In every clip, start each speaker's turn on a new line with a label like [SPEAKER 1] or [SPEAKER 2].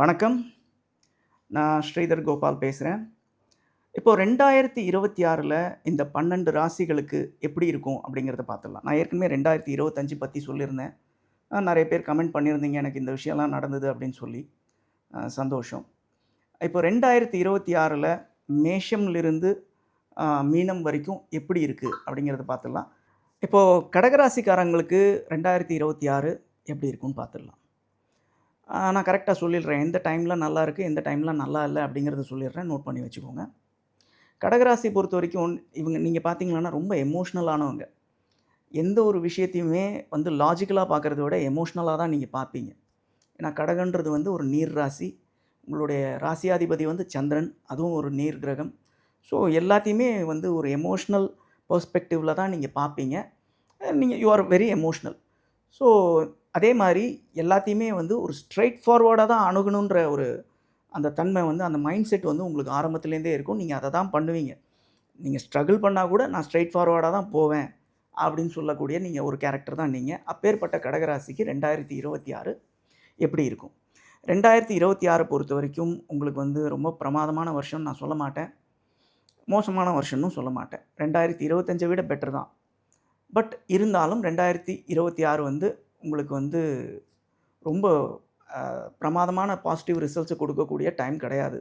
[SPEAKER 1] வணக்கம். நான் ஸ்ரீதர் கோபால் பேசுறேன். இப்போ 2026ல இந்த 12 ராசிகளுக்கு எப்படி இருக்கும் அப்படிங்கிறத பார்த்துடலாம். நான் ஏற்கனவே 2025 பத்தி சொல்லியிருந்தேன். நெறைய பேர் கமெண்ட் பண்ணியிருந்தீங்க. எனக்கு இந்த விஷயம்லாம் நடந்தது அப்படின்னு சொல்லி. சந்தோஷம். இப்போ 2026ல மேஷம்லிருந்து மீனம் வரைக்கும் எப்படி இருக்கு அப்படிங்கிறத பார்த்துடலாம். இப்போ கடகராசிக்காரங்களுக்கு 2026 எப்படி இருக்கும்னு பார்த்துடலாம். நான் கரெக்ட்டா சொல்லிடுறேன். எந்த டைம்ல நல்லா இருக்கு, எந்த டைம்ல நல்லா இல்ல அப்படிங்கிறத சொல்லிடுறேன். நோட் பண்ணி வச்சுக்கோங்க. கடகராசி பொறுத்தவரைக்கும் இவங்க நீங்க பார்த்தீங்கன்னா ரொம்ப எமோஷனலானவங்க. எந்த ஒரு விஷயத்தையுமே வந்து லாஜிக்கலா பார்க்கறத விட எமோஷனலா தான் நீங்க பார்ப்பீங்க. ஏன்னா கடகன்றது வந்து ஒரு நீர் ராசி. உங்களுடைய ராசியாதிபதி வந்து சந்திரன். அதுவும் ஒரு நீர் கிரகம். ஸோ எல்லாத்தையுமே வந்து ஒரு எமோஷனல் பெர்ஸ்பெக்டிவ்ல தான் நீங்க பார்ப்பீங்க. நீங்க you are very emotional. So அதே மாரி எல்லாத்தையுமே வந்து ஒரு ஸ்ட்ரெய்ட் ஃபார்வர்டா தான் அணுகணுன்ற ஒரு அந்த தன்மை வந்து அந்த மைண்ட் செட் வந்து உங்களுக்கு ஆரம்பத்துலேருந்தே இருக்கும். நீங்க அத தான் பண்ணுவீங்க. நீங்க ஸ்ட்ரகிள் பண்ணா கூட நான் ஸ்ட்ரெய்ட் ஃபார்வர்டா தான் போவேன் அப்படின்னு சொல்லக்கூடிய நீங்க ஒரு கேரக்டர் தான் நீங்க. அப்பேற்பட்ட கடகராசிக்கு 2026 எப்படி இருக்கும்? 2026 பொறுத்தவரைக்கும் உங்களுக்கு வந்து ரொம்ப பிரமாதமான வருஷம்னு நான் சொல்ல மாட்டேன். மோசமான வருஷம்னும் சொல்ல மாட்டேன். 2025 விட பெட்டர் தான். பட் இருந்தாலும் 2026 வந்து உங்களுக்கு வந்து ரொம்ப பிரமாதமான பாசிட்டிவ் ரிசல்ட்ஸை கொடுக்கக்கூடிய டைம் கிடையாது.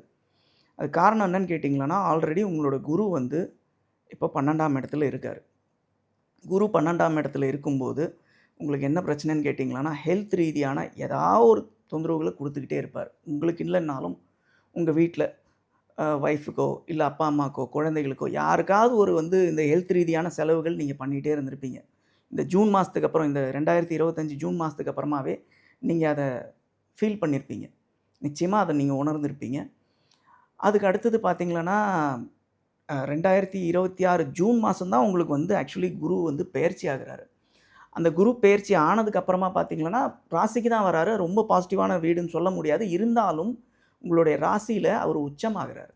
[SPEAKER 1] அது காரணம் என்னன்னு கேட்டிங்கன்னா, ஆல்ரெடி உங்களோட குரு வந்து இப்போ 12ஆம் இடத்துல இருக்கார். குரு 12ஆம் இடத்துல இருக்கும்போது உங்களுக்கு என்ன பிரச்சனைன்னு கேட்டிங்கன்னா, ஹெல்த் ரீதியான ஏதாவது ஒரு தொந்தரவுகளை கொடுத்துக்கிட்டே இருப்பார். உங்களுக்கு இல்லைன்னாலும் உங்கள் வீட்டில் ஒய்ஃபுக்கோ இல்லை அப்பா அம்மாக்கோ குழந்தைகளுக்கோ யாருக்காவது ஒரு வந்து இந்த ஹெல்த் ரீதியான செலவுகள் நீங்கள் பண்ணிகிட்டே இருந்திருப்பீங்க. இந்த ஜூன் மாதத்துக்கு அப்புறம் இந்த 2025 ஜூன் மாதத்துக்கு அப்புறமாவே நீங்கள் அதை ஃபீல் பண்ணியிருப்பீங்க. நிச்சயமாக அதை நீங்கள் உணர்ந்திருப்பீங்க. அதுக்கு அடுத்தது பார்த்தீங்கன்னா 2026 ஜூன் மாதம் தான் உங்களுக்கு வந்து ஆக்சுவலி குரு வந்து பெயர்ச்சி ஆகுறாரு. அந்த குரு பெயர்ச்சி ஆனதுக்கு அப்புறமா பார்த்தீங்கன்னா ராசிக்கு தான் வராரு. ரொம்ப பாசிட்டிவான வீடுன்னு சொல்ல முடியாது. இருந்தாலும் உங்களுடைய ராசியில் அவர் உச்சமாகிறாரு.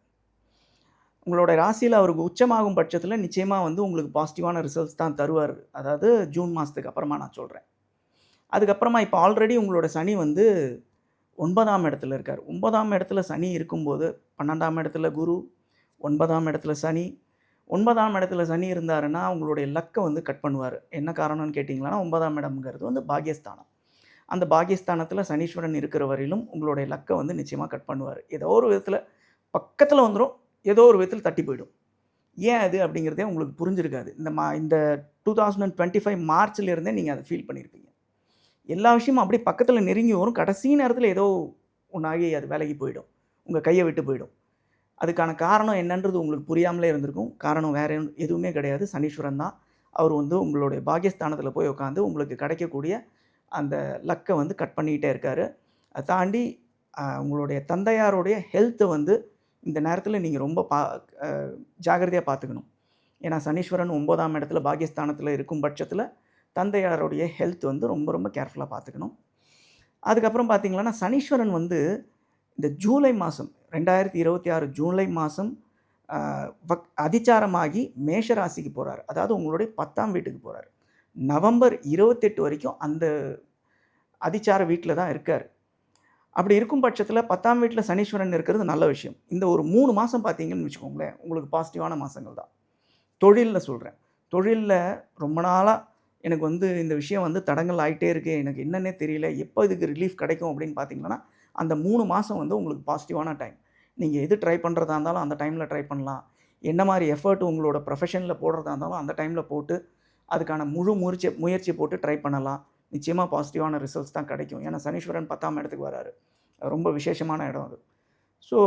[SPEAKER 1] உங்களோட ராசியில் அவருக்கு உச்சமாகும் பட்சத்தில் நிச்சயமாக வந்து உங்களுக்கு பாசிட்டிவான ரிசல்ட்ஸ் தான் தருவார். அதாவது ஜூன் மாதத்துக்கு அப்புறமா நான் சொல்கிறேன். அதுக்கப்புறமா இப்போ ஆல்ரெடி உங்களோட சனி வந்து 9ஆம் இடத்துல இருக்கார். 9ஆம் இடத்துல சனி இருக்கும்போது 12ஆம் இடத்துல குரு, 9ஆம் இடத்துல சனி. 9ஆம் இடத்துல சனி இருந்தாருன்னா உங்களுடைய லக்கை வந்து கட் பண்ணுவார். என்ன காரணம்னு கேட்டிங்கன்னா 9ஆம் இடம்ங்கிறது வந்து பாக்கியஸ்தானம். அந்த பாக்கியஸ்தானத்தில் சனீஸ்வரன் இருக்கிற வரையிலும் உங்களுடைய லக்கை வந்து நிச்சயமாக கட் பண்ணுவார். ஏதோ ஒரு விதத்தில் பக்கத்தில் வந்துடும், ஏதோ ஒரு விதத்தில் தட்டி போயிடும். ஏன் அது அப்படிங்கிறதே உங்களுக்கு புரிஞ்சிருக்காது. இந்த 2025 மார்ச்லேருந்தே நீங்கள் அதை ஃபீல் பண்ணியிருப்பீங்க. எல்லா விஷயமும் அப்படியே பக்கத்தில் நெருங்கி வரும். கடைசி நேரத்தில் ஏதோ ஒன்றாகி அது விலகி போயிடும். உங்கள் கையை விட்டு போயிடும். அதுக்கான காரணம் என்னன்றது உங்களுக்கு புரியாமலே இருந்திருக்கும். காரணம் வேறு எதுவுமே கிடையாது. சனீஸ்வரன் தான். அவர் வந்து உங்களுடைய பாக்கியஸ்தானத்தில் போய் உட்காந்து உங்களுக்கு கிடைக்கக்கூடிய அந்த லக்கை வந்து கட் பண்ணிக்கிட்டே இருக்கார். அதை தாண்டி உங்களுடைய தந்தையாருடைய ஹெல்த்தை வந்து இந்த நேரத்தில் நீங்கள் ரொம்ப ஜாக்கிரதையாக பார்த்துக்கணும். ஏன்னா சனீஸ்வரன் 9ஆம் இடத்துல பாக்கியஸ்தானத்தில் இருக்கும் பட்சத்தில் தந்தையாருடைய ஹெல்த் வந்து ரொம்ப ரொம்ப கேர்ஃபுல்லாக பார்த்துக்கணும். அதுக்கப்புறம் பார்த்தீங்கன்னா சனீஸ்வரன் வந்து இந்த ஜூலை மாதம் 2026 ஜூலை மாதம் அதிச்சாரமாகி மேஷ ராசிக்கு போகிறார். அதாவது உங்களுடைய 10ஆம் வீட்டுக்கு போகிறார். நவம்பர் 28 வரைக்கும் அந்த அதிச்சார வீட்டில் தான் இருக்கார். அப்படி இருக்கும் பட்சத்தில் 10ஆம் வீட்டில் சனீஸ்வரன் இருக்கிறது நல்ல விஷயம். இந்த ஒரு 3 மாதம் பார்த்தீங்கன்னு வச்சுக்கோங்களேன், உங்களுக்கு பாசிட்டிவான மாதங்கள் தான். தொழிலில் சொல்கிறேன். தொழிலில் ரொம்ப நாளாக எனக்கு வந்து இந்த விஷயம் வந்து தடங்கல் ஆகிட்டே இருக்கு, எனக்கு என்னன்னே தெரியல, எப்போ இதுக்கு ரிலீஃப் கிடைக்கும் அப்படின்னு பார்த்தீங்கன்னா, அந்த 3 மாதம் வந்து உங்களுக்கு பாசிட்டிவான டைம். நீங்கள் எது ட்ரை பண்ணுறதா இருந்தாலும் அந்த டைமில் ட்ரை பண்ணலாம். என்ன மாதிரி எஃபர்ட் உங்களோட ப்ரொஃபஷனில் போடுறதா இருந்தாலும் அந்த டைமில் போட்டு அதுக்கான முழு முயற்சி போட்டு ட்ரை பண்ணலாம். நிச்சயமாக பாசிட்டிவான ரிசல்ட்ஸ் தான் கிடைக்கும். ஏன்னா சனீஸ்வரன் 10ஆம் இடத்துக்கு வராரு. ரொம்ப விசேஷமான இடம் அது. ஸோ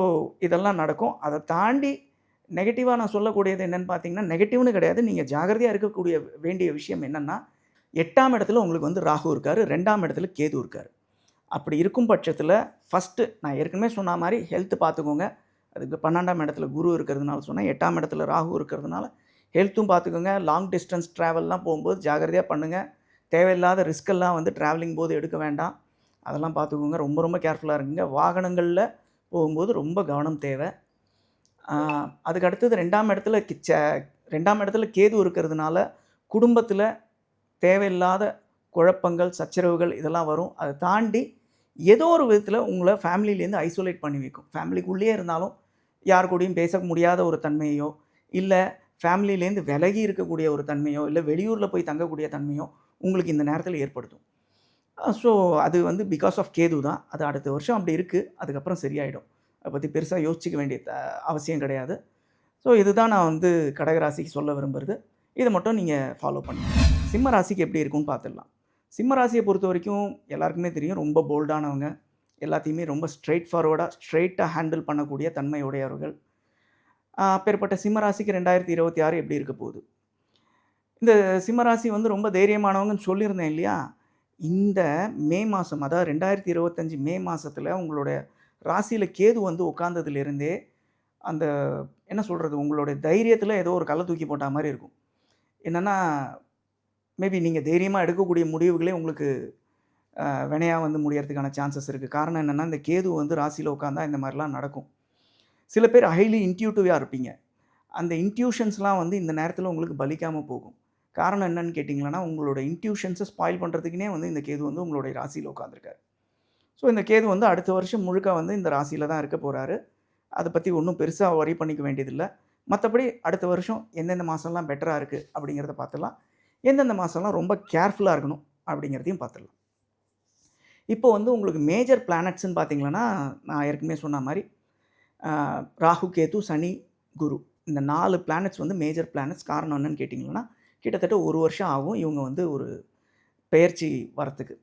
[SPEAKER 1] இதெல்லாம் நடக்கும். அதை தாண்டி நெகட்டிவாக நான் சொல்லக்கூடியது என்னென்னு பார்த்தீங்கன்னா, நெகட்டிவ்னு கிடையாது. நீங்கள் ஜாக்கிரதையாக இருக்கக்கூடிய வேண்டிய விஷயம் என்னென்னா, 8ஆம் இடத்துல உங்களுக்கு வந்து ராகு இருக்கார். 2ஆம் இடத்துல கேது இருக்கார். அப்படி இருக்கும் பட்சத்தில் ஃபஸ்ட்டு நான் ஏற்கனவே சொன்ன மாதிரி ஹெல்த் பார்த்துக்கோங்க. அதுக்கு 12ஆம் இடத்துல குரு இருக்கிறதுனால சொன்னேன். 8ஆம் இடத்துல ராகு இருக்கிறதுனால ஹெல்த்தும் பார்த்துக்கோங்க. லாங் டிஸ்டன்ஸ் ட்ராவல்லாம் போகும்போது ஜாக்கிரதையாக பண்ணுங்கள். தேவையில்லாத ரிஸ்கெல்லாம் வந்து ட்ராவலிங் போது எடுக்க வேண்டாம். அதெல்லாம் பார்த்துக்கோங்க. ரொம்ப ரொம்ப கேர்ஃபுல்லாக இருங்க. வாகனங்களில் போகும்போது ரொம்ப கவனம் தேவை. அதுக்கு அடுத்தது 2ஆம் இடத்துல 2ஆம் இடத்துல கேது இருக்கிறதுனால குடும்பத்தில் தேவையில்லாத குழப்பங்கள், சச்சரவுகள் இதெல்லாம் வரும். அதை தாண்டி ஏதோ ஒரு விதத்தில் உங்களை ஃபேமிலியிலேருந்து ஐசோலேட் பண்ணி வைக்கும். ஃபேமிலிக்குள்ளேயே இருந்தாலும் யார் கூடயும் பேச முடியாத ஒரு தன்மையோ, இல்லை ஃபேமிலியிலேருந்து விலகி இருக்கக்கூடிய ஒரு தன்மையோ, இல்லை வெளியூரில் போய் தங்கக்கூடிய தன்மையோ உங்களுக்கு இந்த நேரத்தில் ஏற்படுத்தும். ஸோ அது வந்து பிகாஸ் ஆஃப் கேது தான். அது அடுத்த வருஷம் அப்படி இருக்குது. அதுக்கப்புறம் சரியாயிடும். அதை பற்றி பெருசாக யோசிச்சுக்க வேண்டிய அவசியம் கிடையாது. ஸோ இதுதான் நான் வந்து கடகராசிக்கு சொல்ல விரும்புறது. இதை மட்டும் நீங்கள் ஃபாலோ பண்ணுங்க. சிம்ம ராசிக்கு எப்படி இருக்கும்னு பார்த்துடலாம். சிம்ம ராசியை பொறுத்த வரைக்கும் எல்லாருக்குமே தெரியும், ரொம்ப போல்டானவங்க. எல்லாத்தையுமே ரொம்ப ஸ்ட்ரெயிட்டாக ஹேண்டில் பண்ணக்கூடிய தன்மை உடையவர்கள். அப்பேற்பட்ட சிம்ம ராசிக்கு 2026 எப்படி இருக்க போகுது? இந்த சிம்ம ராசி வந்து ரொம்ப தைரியமானவங்கன்னு சொல்லியிருந்தேன் இல்லையா? இந்த மே மாதம், அதாவது 2025 மே மாதத்தில் உங்களுடைய ராசியில் கேது வந்து உட்கார்ந்ததுலேருந்தே அந்த என்ன சொல்கிறது, உங்களுடைய தைரியத்தில் ஏதோ ஒரு கல்லை தூக்கி போட்ட மாதிரி இருக்கும். என்னென்னா, மேபி நீங்கள் தைரியமாக எடுக்கக்கூடிய முடிவுகளே உங்களுக்கு வினையாக வந்து முடியறதுக்கான சான்சஸ் இருக்குது. காரணம் என்னென்னா, இந்த கேது வந்து ராசியில் உட்காந்தா இந்த மாதிரிலாம் நடக்கும். சில பேர் ஹைலி இன்ட்யூட்டிவாக இருப்பீங்க. அந்த இன்ட்யூஷன்ஸ்லாம் வந்து இந்த நேரத்தில் உங்களுக்கு பலிக்காமல் போகும். காரணம் என்னன்னு கேட்டிங்கன்னா, உங்களோட இன்ட்யூஷன்ஸை ஸ்பாயில் பண்ணுறதுக்குனே வந்து இந்த கேது வந்து உங்களுடைய ராசியில் உட்காந்துருக்காரு. ஸோ இந்த கேது வந்து அடுத்த வருஷம் முழுக்க வந்து இந்த ராசியில் தான் இருக்க போகிறாரு. அதை பற்றி ஒன்றும் பெருசாக வொரி பண்ணிக்க வேண்டியதில்லை. மற்றபடி அடுத்த வருஷம் எந்தெந்த மாதம்லாம் பெட்டராக இருக்குது அப்படிங்கிறத பார்த்துடலாம். எந்தெந்த மாதம்லாம் ரொம்ப கேர்ஃபுல்லாக இருக்கணும் அப்படிங்கிறதையும் பார்த்துடலாம். இப்போ வந்து உங்களுக்கு மேஜர் பிளானட்ஸ்ன்னு பார்த்தீங்கன்னா, நான் ஏற்கனவே சொன்ன மாதிரி ராகு, கேது, சனி, குரு, இந்த 4 பிளானட்ஸ் வந்து மேஜர் பிளானட்ஸ். காரணம் என்னன்னு கேட்டிங்கன்னா, கிட்டத்தட்ட 1 வருஷம் ஆகும் இவங்க வந்து ஒரு பெயர்ச்சி வரத்துக்கு.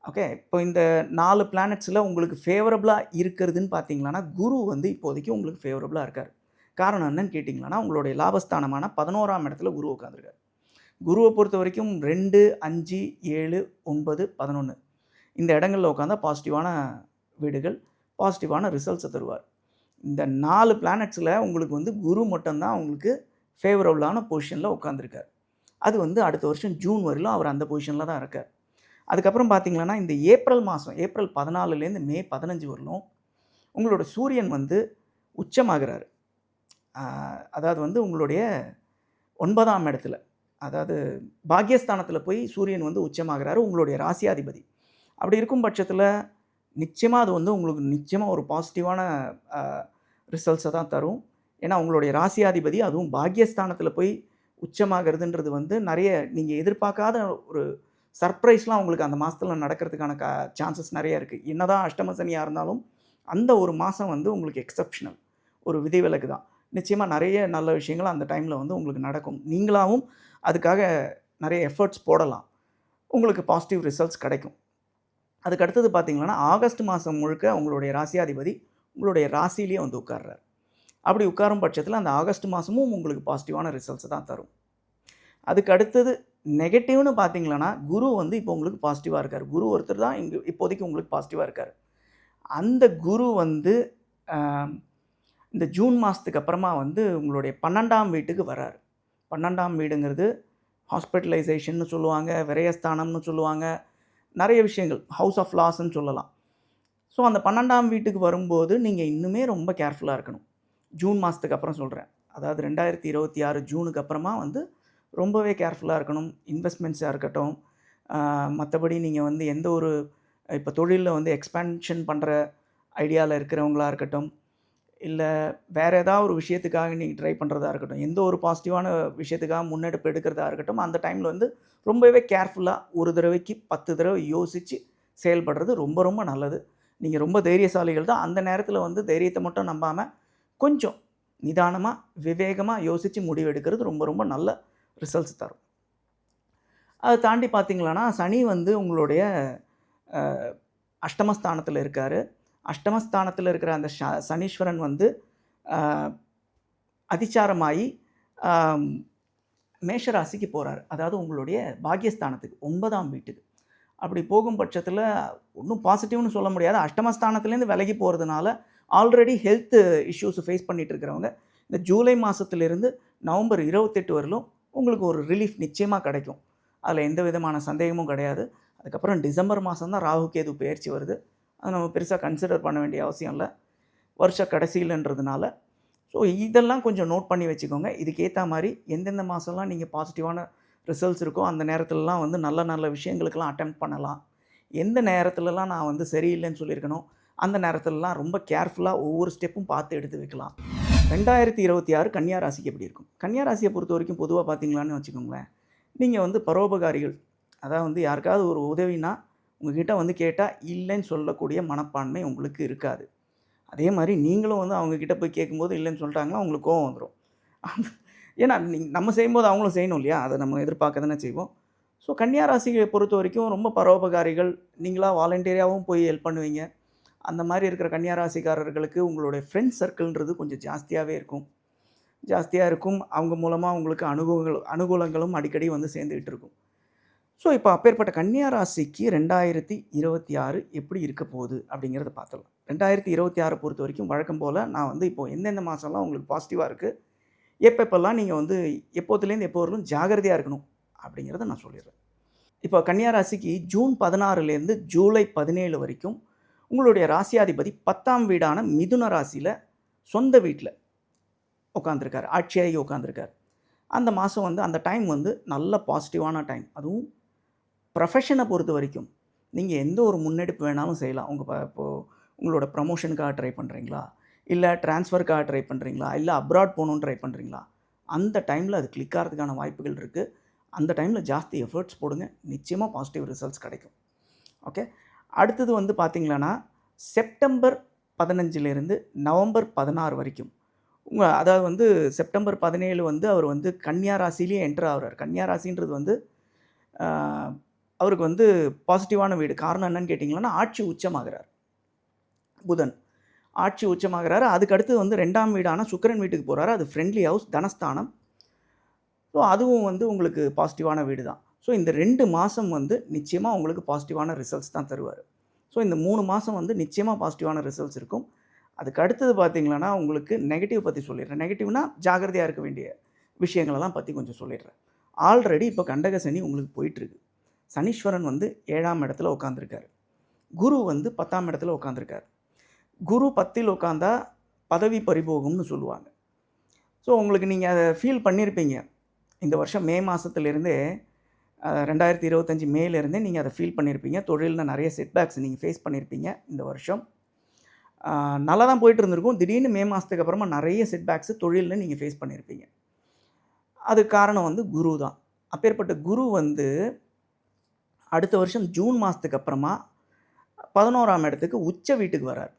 [SPEAKER 1] ஓகே. இப்போ இந்த 4 பிளானட்ஸில் உங்களுக்கு ஃபேவரபுளாக இருக்கிறதுன்னு பார்த்தீங்கன்னா, குரு வந்து இப்போதைக்கு உங்களுக்கு ஃபேவரபுளாக இருக்கார். காரணம் என்னன்னு கேட்டிங்கன்னா, உங்களுடைய லாபஸ்தானமான 11ஆம் இடத்துல குரு உட்காந்துருக்கார். குருவை பொறுத்த வரைக்கும் 2, 5, 7, 9, 11 இந்த இடங்களில் உட்காந்தா பாசிட்டிவான வீடுகள், பாசிட்டிவான ரிசல்ட்ஸை தருவார். இந்த 4 பிளானட்ஸில் உங்களுக்கு வந்து குரு மட்டும்தான் உங்களுக்கு ஃபேவரபுளான பொசிஷனில் உட்காந்துருக்கார். அது வந்து அடுத்த வருஷம் ஜூன் வரையிலும் அவர் அந்த பொசிஷனில் தான் இருக்கார். அதுக்கப்புறம் பார்த்தீங்கன்னா, இந்த ஏப்ரல் மாதம், ஏப்ரல் 14லேருந்து மே 15 வரலும் உங்களோட சூரியன் வந்து உச்சமாகிறார். அதாவது வந்து உங்களுடைய 9ஆம் இடத்துல, அதாவது பாக்யஸ்தானத்தில் போய் சூரியன் வந்து உச்சமாகிறாரு, உங்களுடைய ராசியாதிபதி. அப்படி இருக்கும் பட்சத்தில் நிச்சயமாக அது வந்து உங்களுக்கு நிச்சயமாக ஒரு பாசிட்டிவான ரிசல்ட்ஸை தான் தரும். ஏன்னா உங்களுடைய ராசியாதிபதி அதுவும் பாக்யஸ்தானத்தில் போய் உச்சமாகிறதுன்றது வந்து நிறைய நீங்கள் எதிர்பார்க்காத ஒரு சர்ப்ரைஸ்லாம் உங்களுக்கு அந்த மாதத்தில் நடக்கிறதுக்கான சான்சஸ் நிறைய இருக்குது. என்னதான் அஷ்டம சனியாக இருந்தாலும் அந்த ஒரு மாதம் வந்து உங்களுக்கு எக்ஸப்ஷனல், ஒரு விதிவிலக்கு தான். நிச்சயமாக நிறைய நல்ல விஷயங்கள் அந்த டைமில் வந்து உங்களுக்கு நடக்கும். நீங்களாகவும் அதுக்காக நிறைய எஃபர்ட்ஸ் போடலாம். உங்களுக்கு பாசிட்டிவ் ரிசல்ட்ஸ் கிடைக்கும். அதுக்கு அடுத்தது பார்த்தீங்கன்னா, ஆகஸ்ட் மாதம் முழுக்க உங்களுடைய ராசியாதிபதி உங்களுடைய ராசியிலேயே வந்து உட்கார்றார். அப்படி உட்காரும் பட்சத்தில் அந்த ஆகஸ்ட் மாதமும் உங்களுக்கு பாசிட்டிவான ரிசல்ட்ஸ் தான் தரும். அதுக்கு அடுத்தது நெகட்டிவ்னு பார்த்தீங்கன்னா, குரு வந்து இப்போ உங்களுக்கு பாசிட்டிவாக இருக்கார். குரு ஒருத்தர் தான் இங்கே இப்போதைக்கு உங்களுக்கு பாசிட்டிவாக இருக்கார். அந்த குரு வந்து இந்த ஜூன் மாதத்துக்கு அப்புறமா வந்து உங்களுடைய 12ஆம் வீட்டுக்கு வராரு. 12ஆம் வீடுங்கிறது ஹாஸ்பிட்டலைசேஷன்னு சொல்லுவாங்க, விரயஸ்தானம்னு சொல்லுவாங்க, நிறைய விஷயங்கள், ஹவுஸ் ஆஃப் லாஸ்ன்னு சொல்லலாம். ஸோ அந்த 12ஆம் வீட்டுக்கு வரும்போது நீங்கள் இன்னுமே ரொம்ப கேர்ஃபுல்லாக இருக்கணும். ஜூன் மாதத்துக்கு அப்புறம் சொல்கிறேன். அதாவது 2026 ஜூனுக்கு அப்புறமா வந்து ரொம்பவே கேர்ஃபுல்லாக இருக்கணும். இன்வெஸ்ட்மெண்ட்ஸாக இருக்கட்டும், மற்றபடி நீங்கள் வந்து எந்த ஒரு இப்போ தொழிலில் வந்து எக்ஸ்பேன்ஷன் பண்ணுற ஐடியாவில் இருக்கிறவங்களா இருக்கட்டும், இல்லை வேறு ஏதாவது ஒரு விஷயத்துக்காக நீங்கள் ட்ரை பண்ணுறதா இருக்கட்டும், எந்த ஒரு பாசிட்டிவான விஷயத்துக்காக முன்னெடுப்பு எடுக்கிறதா இருக்கட்டும், அந்த டைமில் வந்து ரொம்பவே கேர்ஃபுல்லாக ஒரு தடவைக்கு 10 தடவை யோசித்து செயல்படுறது ரொம்ப ரொம்ப நல்லது. நீங்கள் ரொம்ப தைரியசாலிகள் தான். அந்த நேரத்தில் வந்து தைரியத்தை மட்டும் நம்பாமல் கொஞ்சம் நிதானமாக, விவேகமாக யோசித்து முடிவு எடுக்கிறது ரொம்ப ரொம்ப நல்ல ரிசல்ட்ஸ் தரும். அதை தாண்டி பார்த்தீங்கன்னா, சனி வந்து உங்களுடைய அஷ்டமஸ்தானத்தில் இருக்கார். அஷ்டமஸ்தானத்தில் இருக்கிற அந்த சனீஸ்வரன் வந்து அதிச்சாரமாகி மேஷராசிக்கு போகிறார். அதாவது உங்களுடைய பாக்யஸ்தானத்துக்கு 9ஆம் வீட்டுக்கு. அப்படி போகும் பட்சத்தில் ஒன்றும் பாசிட்டிவ்னு சொல்ல முடியாது. அஷ்டமஸ்தானத்துலேருந்து விலகி போகிறதுனால ஆல்ரெடி ஹெல்த் இஷ்யூஸ் ஃபேஸ் பண்ணிகிட்டு இருக்கிறவங்க இந்த ஜூலை மாதத்துலேருந்து நவம்பர் 28 வரலும் உங்களுக்கு ஒரு ரிலீஃப் நிச்சயமாக கிடைக்கும். அதில் எந்த விதமான சந்தேகமும் கிடையாது. அதுக்கப்புறம் டிசம்பர் மாதம் தான் ராகு கேது பெயர்ச்சி வருது. அதை நம்ம பெருசாக கன்சிடர் பண்ண வேண்டிய அவசியம் இல்லை, வருஷ கடைசியிலன்றதுனால. ஸோ இதெல்லாம் கொஞ்சம் நோட் பண்ணி வச்சுக்கோங்க. இதுக்கேற்ற மாதிரி எந்தெந்த மாதம்லாம் நீங்கள் பாசிட்டிவான ரிசல்ட்ஸ் இருக்கோ அந்த நேரத்துலலாம் வந்து நல்ல நல்ல விஷயங்களுக்கெல்லாம் அட்டெம்ப்ட் பண்ணலாம். எந்த நேரத்துலலாம் நான் வந்து சரியில்லைன்னு சொல்லியிருக்கனோ, அந்த நேரத்துலலாம் ரொம்ப கேர்ஃபுல்லா ஒவ்வொரு ஸ்டெப்பும் பார்த்து எடுத்து வைக்கலாம். 2026 கன்னியா ராசிக்கு எப்படி இருக்கும்? கன்னியா ராசிய பொறுத்தவரைக்கும் பொதுவா பார்த்தீங்களான்னு வச்சுக்கோங்களேன், நீங்க வந்து பரோபகாரிகள். அதாவது வந்து யாருக்காவது ஒரு உதவினா, உங்ககிட்ட வந்து கேட்டா இல்லைன்னு சொல்லக்கூடிய மனப்பான்மை உங்களுக்கு இருக்காது. அதே மாரி நீங்களும் வந்து அவங்க கிட்ட போய் கேட்கும்போது இல்லைன்னு சொல்லிட்டாங்கன்னா, உங்களுக்கு கோவம் வந்துரும். ஏன்னா, நம்ம செய்யும்போது அவங்களும் செய்யணும் இல்லையா? அத நம்ம எதிர்பார்க்க தானே செய்வோம். ஸோ கன்னியா ராசிய பொறுத்தவரைக்கும் ரொம்ப பரோபகாரிகள். நீங்களா வாலண்டரியாவும் போய் ஹெல்ப் பண்ணுவீங்க. அந்த மாரி இருக்கிற கன்னியா ராசிக்காரர்களுக்கு உங்களுடைய ஃப்ரெண்ட்ஸ் சர்க்கிள்ன்றது கொஞ்சம் ஜாஸ்தியாவே இருக்கும். ஜாஸ்தியா இருக்கும். அவங்க மூலமா உங்களுக்கு அனுகூலங்களும் அடிக்கடி வந்து சேர்ந்துகிட்டு இருக்கும். ஸோ, இப்போ அப்பேற்பட்ட கன்னியா ராசிக்கு 2026 எப்படி இருக்க போகுது அப்படிங்கிறத பார்த்துடலாம். 2026 பொறுத்தவரைக்கும் வழக்கம் போல நான் வந்து இப்போ எந்தெந்த மாசம்லாம் உங்களுக்கு பாசிட்டிவா இருக்கு, எப்பெப்பலாம் நீங்க வந்து எப்போத்துலேருந்து எப்போ வரலும் ஜாக்கிரதையா இருக்கணும் அப்படிங்கிறத நான் சொல்லிடுறேன். இப்போ கன்னியா ராசிக்கு ஜூன் 16லேருந்து ஜூலை 17 வரைக்கும் உங்களுடைய ராசியாதிபதி 10ஆம் வீடான மிதுன ராசியில சொந்த வீட்ல உட்காந்துருக்காரு. ஆட்சியாகி உட்காந்துருக்காரு. அந்த மாசம் வந்து அந்த டைம் வந்து நல்ல பாசிட்டிவான டைம். அதுவும் ப்ரொஃபஷன பொறுத்தவரைக்கும், நீங்க எந்த ஒரு முன்னெடுப்பு வேணாலும் செய்யலாம். உங்க இப்போ உங்களோட ப்ரமோஷனுக்காக ட்ரை பண்றீங்களா? இல்ல ட்ரான்ஸ்ஃபர்க்காக ட்ரை பண்றீங்களா? இல்ல அப்ராட் போணும்னு ட்ரை பண்றீங்களா? அந்த டைம்ல அது கிளிக் ஆறதுக்கான வாய்ப்புகள் இருக்கு. அந்த டைம்ல ஜாஸ்தி எஃபோர்ட்ஸ் போடுங்க. நிச்சயமா பாசிட்டிவ் ரிசல்ட்ஸ் கிடைக்கும். ஓகே. அடுத்தது வந்து பார்த்தீங்கன்னா, செப்டம்பர் 15லிருந்து நவம்பர் 16 வரைக்கும், அதாவது வந்து செப்டம்பர் 17 வந்து அவர் வந்து கன்னியா ராசியிலேயே என்டர் ஆகுறாரு. கன்னியா ராசின்றது வந்து அ அவருக்கு வந்து பாசிட்டிவான வீடு. காரணம் என்னன்னு கேட்டீங்கன்னா, ஆட்சி உச்சமாகுறார் புதன். ஆட்சி உச்சமாகுறாரு. அதுக்கு அடுத்து வந்து 2ஆம் வீடான சுக்கிரன் வீட்டுக்கு போறாரு. அது ஃப்ரெண்ட்லி ஹவுஸ், தனஸ்தானம். ஸோ அதுவும் வந்து உங்களுக்கு பாசிட்டிவான வீடு தான். ஸோ இந்த 2 மாசம் வந்து நிச்சயமா உங்களுக்கு பாசிட்டிவான ரிசல்ட்ஸ் தான் தருவாரு. ஸோ இந்த 3 மாசம் வந்து நிச்சயமா பாசிட்டிவான ரிசல்ட்ஸ் இருக்கும். அதுக்கு அடுத்தது பார்த்தீங்கன்னா, உங்களுக்கு நெகட்டிவ் பத்தி சொல்லிடுறேன். நெகட்டிவ்னா ஜாக்கிரதையா இருக்க வேண்டிய விஷயங்களெல்லாம் பத்தி கொஞ்சம் சொல்லிடுறேன். ஆல்ரெடி இப்போ கண்டக சனி உங்களுக்கு போயிட்டுருக்கு. சனீஸ்வரன் வந்து 7ஆம் இடத்துல உட்காந்துருக்காரு. குரு வந்து 10ஆம் இடத்துல உட்காந்துருக்காரு. குரு 10ல் உட்காந்தா பதவி பறிபோகும்னு சொல்லுவாங்க. ஸோ உங்களுக்கு நீங்க அத ஃபீல் பண்ணியிருப்பீங்க. இந்த வருஷம் மே மாசத்திலிருந்தே 2025 மேலேருந்தே நீங்க அத ஃபீல் பண்ணியிருப்பீங்க. தொழில்ல நெறைய செட்பேக்ஸ் நீங்க ஃபேஸ் பண்ணியிருப்பீங்க இந்த வருஷம். நல்லா தான் போயிட்டு இருந்திருக்கும். திடீர்னு மே மாசத்துக்கு அப்புறமா நெறைய செட்பேக்ஸ் தொழில்ல நீங்க ஃபேஸ் பண்ணியிருப்பீங்க. அதுக்கு காரணம் வந்து குரு தான். அப்பேற்பட்ட குரு வந்து அடுத்த வருஷம் ஜூன் மாசத்துக்கு அப்புறமா 11ஆம் இடத்துக்கு உச்ச வீட்டுக்கு வரார்.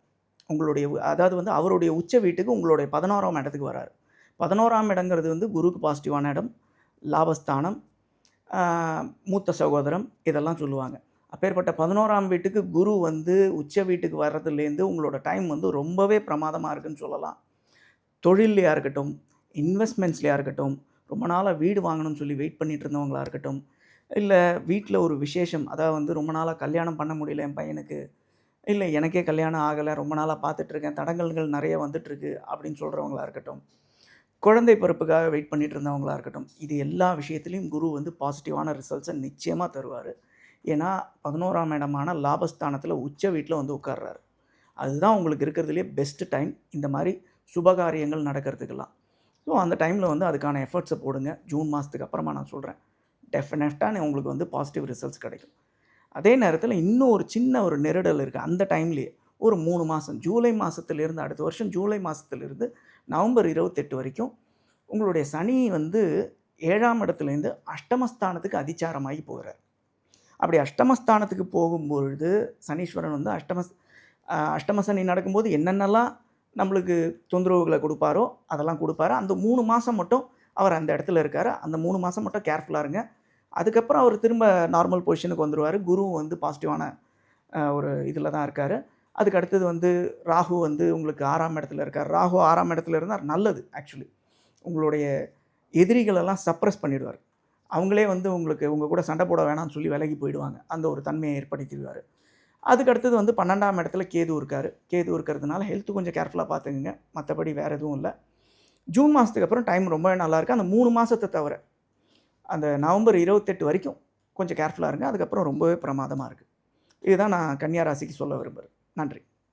[SPEAKER 1] உங்களுடைய அதாவது வந்து அவருடைய உச்ச வீட்டுக்கு உங்களுடைய 11ஆம் இடத்துக்கு வராரு. 11ஆம் இடங்கிறது வந்து குருக்கு பாசிட்டிவான இடம். லாபஸ்தானம், ஆ மூத்த சகோதரம் இதெல்லாம் சொல்லுவாங்க. அப்பேற்பட்ட 11ஆம் வீட்டுக்கு குரு வந்து உச்ச வீட்டுக்கு வர்றதுலேருந்து உங்களோட டைம் வந்து ரொம்பவே பிரமாதமா இருக்குன்னு சொல்லலாம். தொழில்லயா இருக்கட்டும், இன்வெஸ்ட்மெண்ட்ஸ்லயா இருக்கட்டும், ரொம்ப நாளா வீடு வாங்கணும்னு சொல்லி வெயிட் பண்ணிட்டு இருந்தவங்களா இருக்கட்டும், இல்ல வீட்ல ஒரு விசேஷம், அதாவது வந்து ரொம்ப நாளா கல்யாணம் பண்ண முடியல என் பையனுக்கு, இல்ல எனக்கே கல்யாணம் ஆகல, ரொம்ப நாளா பார்த்துட்டுருக்கேன், தடங்கல்கள் நெறைய வந்துட்டுருக்கு அப்படின்னு சொல்றவங்களா இருக்கட்டும், குழந்தை பிறப்புக்காக வெயிட் பண்ணிட்டு இருந்தவங்களா இருக்கட்டும், இது எல்லா விஷயத்திலயும் குரு வந்து பாசிட்டிவான ரிசல்ட்ஸ நிச்சயமா தருவாரு. ஏன்னா 11ஆம் இடமான லாபஸ்தானத்தில உச்ச வீட்ல வந்து உட்கார்றாரு. அதுதான் உங்களுக்கு இருக்கிறதுலயே பெஸ்ட் டைம் இந்த மாரி சுபகாரியங்கள் நடக்கிறதுக்கெல்லாம். ஸோ அந்த டைம்ல வந்து அதுக்கான எஃபர்ட்ஸ போடுங்க. ஜூன் மாசத்துக்கு அப்புறமா நான் சொல்றேன். டெஃபினட்டா உங்களுக்கு வந்து பாசிட்டிவ் ரிசல்ட்ஸ் கிடைக்கும். அதே நேரத்தில இன்னும் ஒரு சின்ன ஒரு நெருடல் இருக்கு. அந்த டைம்லயே ஒரு 3 மாசம் ஜூலை மாசத்திலிருந்து அடுத்த வருஷம் ஜூலை மாசத்திலிருந்து நவம்பர் 28 வரைக்கும் உங்களுடைய சனி வந்து 7ஆம் இடத்துலேருந்து அஷ்டமஸ்தானத்துக்கு அதிச்சாரமாகி போறார். அப்படி அஷ்டமஸ்தானத்துக்கு போகும்பொழுது சனீஸ்வரன் வந்து அஷ்டம சனி நடக்கும்போது என்னென்னலாம் நம்மளுக்கு தொந்தரவுகள குடுப்பாரோ, அதெல்லாம் குடுப்பாரு. அந்த 3 மாசம் மட்டும் அவர் அந்த இடத்துல இருக்காரு. அந்த 3 மாசம் மட்டும் கேர்ஃபுல்லா இருங்க. அதுக்கப்புறம் அவர் திரும்ப நார்மல் பொசிஷனுக்கு வந்துருவாரு. குருவும் வந்து பாசிட்டிவான ஒரு இதில தான் இருக்காரு. அதுக்கு அடுத்தது வந்து ராகு வந்து உங்களுக்கு 6ஆம் இடத்துல இருக்கார். ராகு 6ஆம் இடத்துல இருந்தா நல்லது ஆக்சுவலி. உங்களுடைய எதிரிகளெல்லாம் சப்ரஸ் பண்ணிடுவாரு. அவங்களே வந்து உங்களுக்கு உங்க கூட சண்டை போட வேணாம்னு சொல்லி விலகி போயிடுவாங்க. அந்த ஒரு தன்மைய ஏற்படுத்திருவாரு. அதுக்கு அடுத்தது வந்து 12ஆம் இடத்துல கேது இருக்காரு. கேது இருக்கிறதுனால ஹெல்த் கொஞ்சம் கேர்ஃபுல்லா பார்த்துக்கங்க. மத்தபடி வேற எதுவும் இல்ல. ஜூன் மாசத்துக்கு அப்புறம் டைம் ரொம்பவே நல்லா இருக்கு. அந்த 3 மாசத்த தவிர, அந்த நவம்பர் 28 வரைக்கும் கொஞ்சம் கேர்ஃபுல்லா இருங்க. அதுக்கப்புறம் ரொம்பவே பிரமாதமா இருக்கு. இதுதான் நான் கன்னியா ராசிக்கு சொல்ல விரும்புறேன். நன்றி.